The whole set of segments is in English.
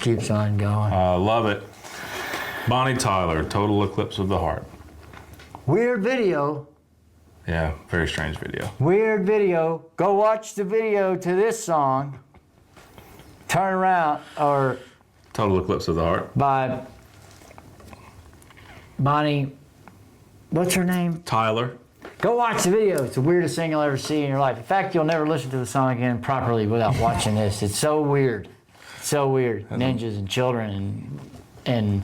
keeps on going. I love it. Bonnie Tyler, Total Eclipse of the Heart. Weird video. Yeah, very strange video. Weird video. Go watch the video to this song. Turn Around, or Total Eclipse of the Heart. by Bonnie, what's her name? Tyler. Go watch the video. It's the weirdest thing you'll ever see in your life. In fact, you'll never listen to the song again properly without watching this. It's so weird. So weird. Ninjas and children and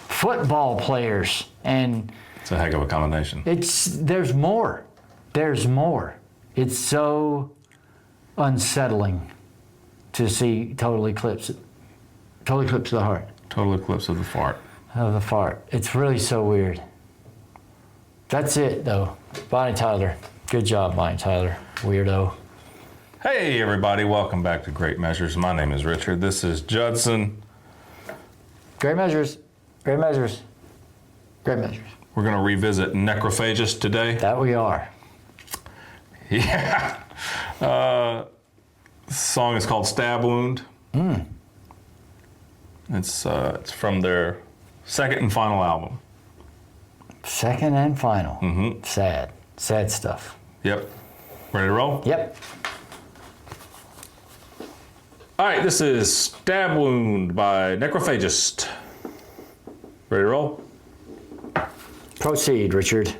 football players, and It's a heck of a combination. there's more. There's more. It's so unsettling to see Total Eclipse of the Heart. Total Eclipse of the Fart. Of the fart. It's really so weird. That's it, though. Bonnie Tyler. Good job, Bonnie Tyler. Weirdo. Hey everybody, welcome back to Great Measures. My name is Richard. This is Judson. Great measures. Great measures. Great measures. We're going to revisit Necrophagist today. That we are. Yeah. The song is called Stabwound. It's from their second and final album. Second and final. Sad. Sad stuff. Yep. Ready to roll? Yep. All right, this is Stabwound by Necrophagist. Ready to roll? Proceed, Richard.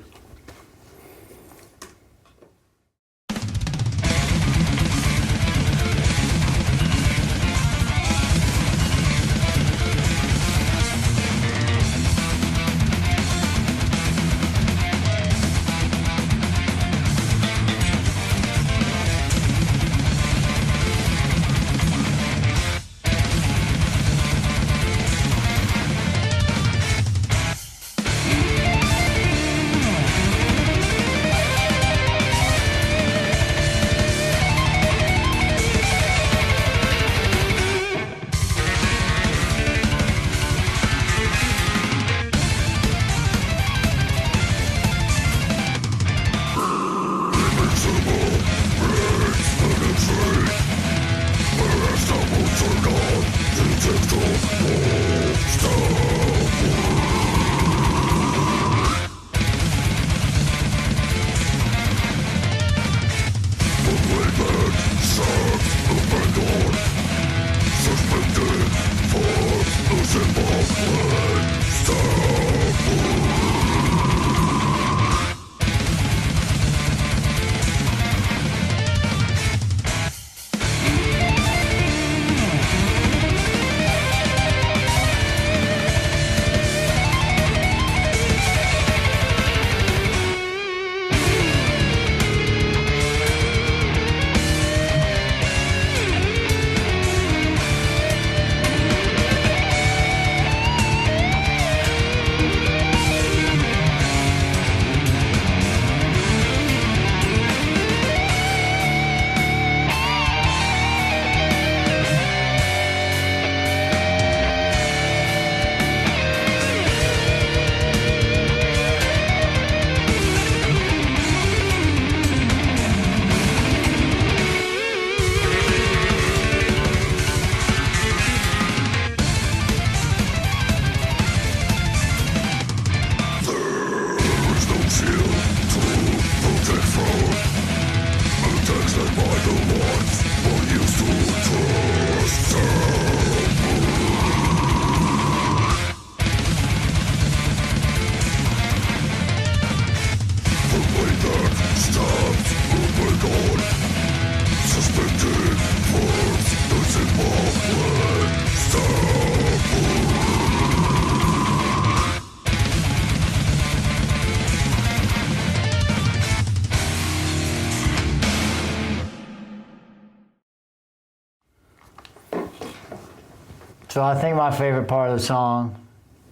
So I think my favorite part of the song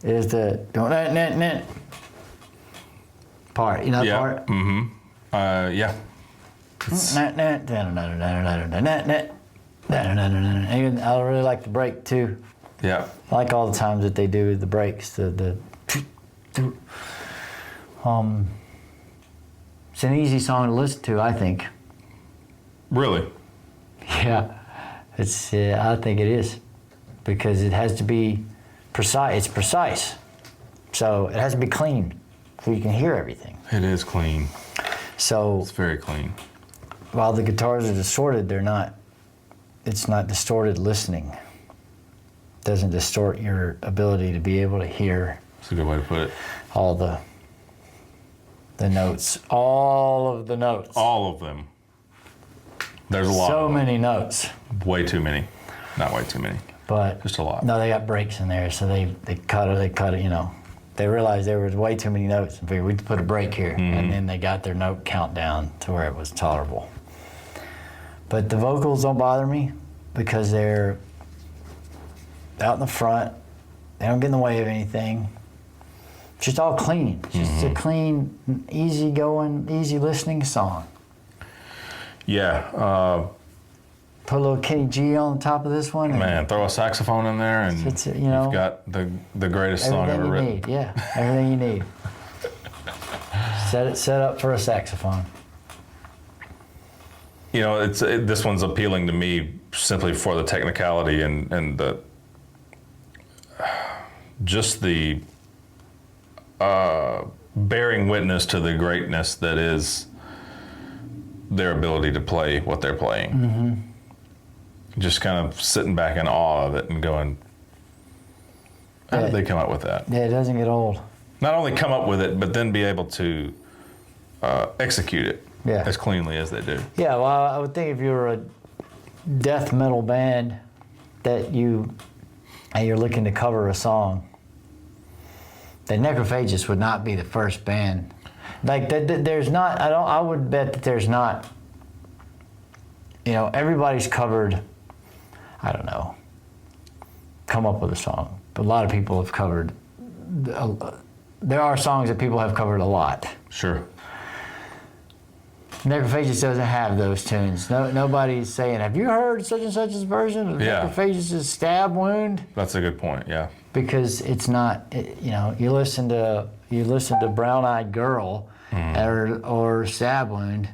is the part. You know that part? Yeah. Even I really like the break too. Yeah. I like all the times that they do the breaks. It's an easy song to listen to, I think. Really? Yeah, I think it is. because it has to be precise. It's precise. So it has to be clean so you can hear everything. It is clean. So It's very clean. while the guitars are distorted, it's not distorted listening. It doesn't distort your ability to be able to hear That's a good way to put it. all the notes. All of the notes. All of them. There's a lot So of them. many notes. Way too many. Not way too many. But Just a lot. no, they got breaks in there, so they cut it, you know. They realized there was way too many notes and figured we'd put a break here. And then they got their note count down to where it was tolerable. But the vocals don't bother me because they're out in the front. They don't get in the way of anything. It's just all clean. It's just a clean, easy going, easy listening song. Yeah. Put a little Kenny G on the top of this one. And Man, throw a saxophone in there and It's, you know, you've got the greatest song everything ever you written. need. Yeah, everything you need. Set up for a saxophone. You know, this one's appealing to me simply for the technicality and the just the bearing witness to the greatness that is their ability to play what they're playing. Just kind of sitting back in awe of it and going, how did they come up with that? Yeah, it doesn't get old. Not only come up with it, but then be able to execute it Yeah. as cleanly as they do. Yeah, well, I would think if you were a death metal band and you're looking to cover a song, that Necrophagist would not be the first band. Like there's not. I would bet that there's not. You know, everybody's covered. I don't know. Come up with a song, but a lot of people have covered. There are songs that people have covered a lot. Sure. Necrophagist doesn't have those tunes. Nobody's saying, "Have you heard such and such's version of Yeah. Necrophagist's Stabwound?" That's a good point, yeah. Because it's not. You know, you listen to Brown Eyed Girl or Stabwound.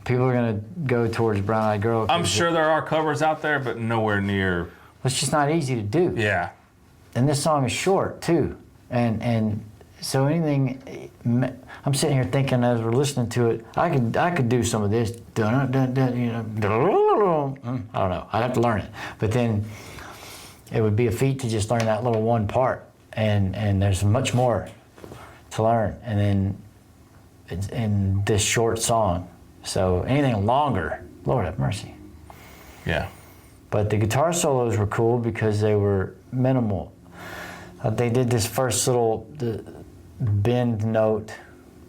People are gonna go towards Brown Eyed Girl. I'm sure there are covers out there, but nowhere near. It's just not easy to do. Yeah. And this song is short too, and so anything. I'm sitting here thinking as we're listening to it, I could do some of this. Dun, dun, dun, you know, I don't know. I'd have to learn it, but then it would be a feat to just learn that little one part, and there's much more to learn, and then it's in this short song. So anything longer, Lord have mercy. Yeah. But the guitar solos were cool because they were minimal. They did this first little bend note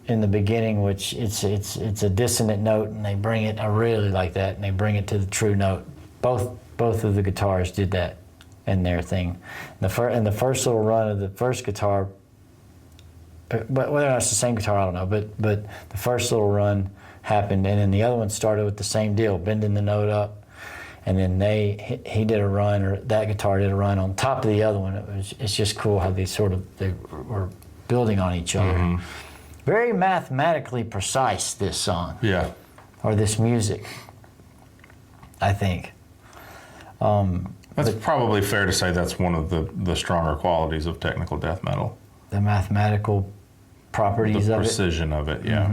in the beginning, which it's a dissonant note, and they bring it. I really like that, and they bring it to the true note. Both of the guitars did that in their thing. And the first little run of the first guitar, but whether or not it's the same guitar, I don't know. But the first little run happened, and then the other one started with the same deal, bending the note up, and then he did a run, or that guitar did a run on top of the other one. It's just cool how they were building on each other. Very mathematically precise, this song. Yeah. Or this music, I think. That's probably fair to say that's one of the stronger qualities of technical death metal. The mathematical properties The of it. precision of it, yeah.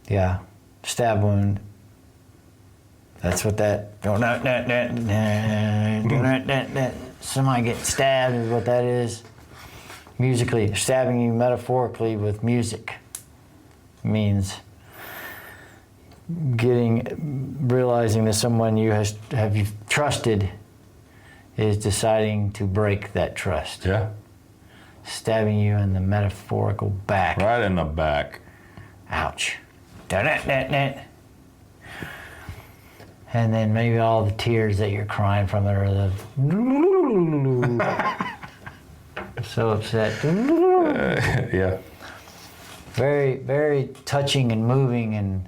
Yeah, Stabwound. That's what that. Somebody getting stabbed is what that is. Musically, stabbing you metaphorically with music means realizing that someone you've trusted is deciding to break that trust. Yeah. Stabbing you in the metaphorical back. Right in the back. Ouch. And then maybe all the tears that you're crying from it are the so upset. Yeah. Very, very touching and moving and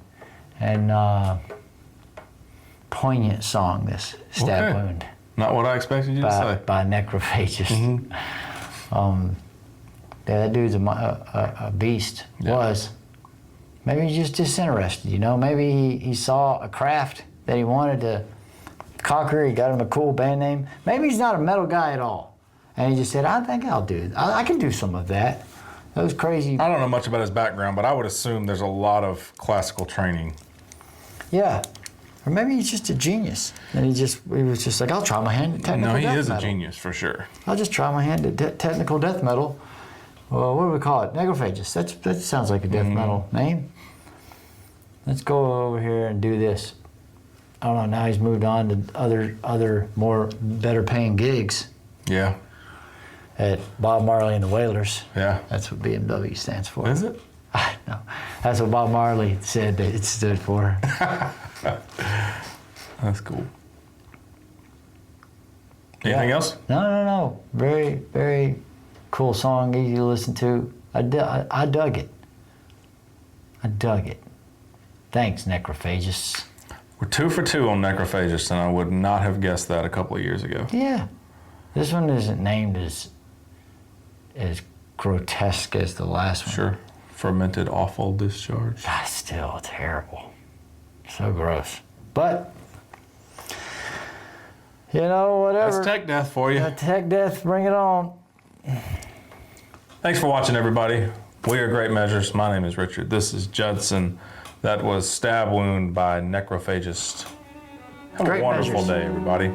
poignant song, this Stabwound. Not what I expected you to say. By Necrophagist. Yeah, that dude's a beast. Yeah. Was. Maybe he's just disinterested, you know? Maybe he saw a craft that he wanted to Conqueror. He got him a cool band name. Maybe he's not a metal guy at all. And he just said, I think I'll do it. I can do some of that. That was crazy. I don't know much about his background, but I would assume there's a lot of classical training. Yeah. Or maybe he's just a genius. And he was just like, I'll try my hand at technical death metal. No, he is a genius for sure. I'll just try my hand at technical death metal. Well, what do we call it? Necrophagist. That sounds like a death metal name. Let's go over here and do this. I don't know, now he's moved on to other more better paying gigs. Yeah. At Bob Marley and the Wailers. Yeah. That's what BMW stands for. Is it? No. That's what Bob Marley said that it stood for. That's cool. Anything else? No. Very, very cool song, easy to listen to. I dug it. I dug it. Thanks, Necrophagists. We're 2 for 2 on Necrophagist, and I would not have guessed that a couple of years ago. Yeah. This one isn't named as grotesque as the last one. Sure. Fermented awful discharge. That's still terrible. So gross. But, you know, whatever. That's tech death for you. Tech death, bring it on. Thanks for watching, everybody. We are Great Measures. My name is Richard. This is Judson. That was Stabwound by Necrophagist. Have Great a wonderful Measures. day, everybody.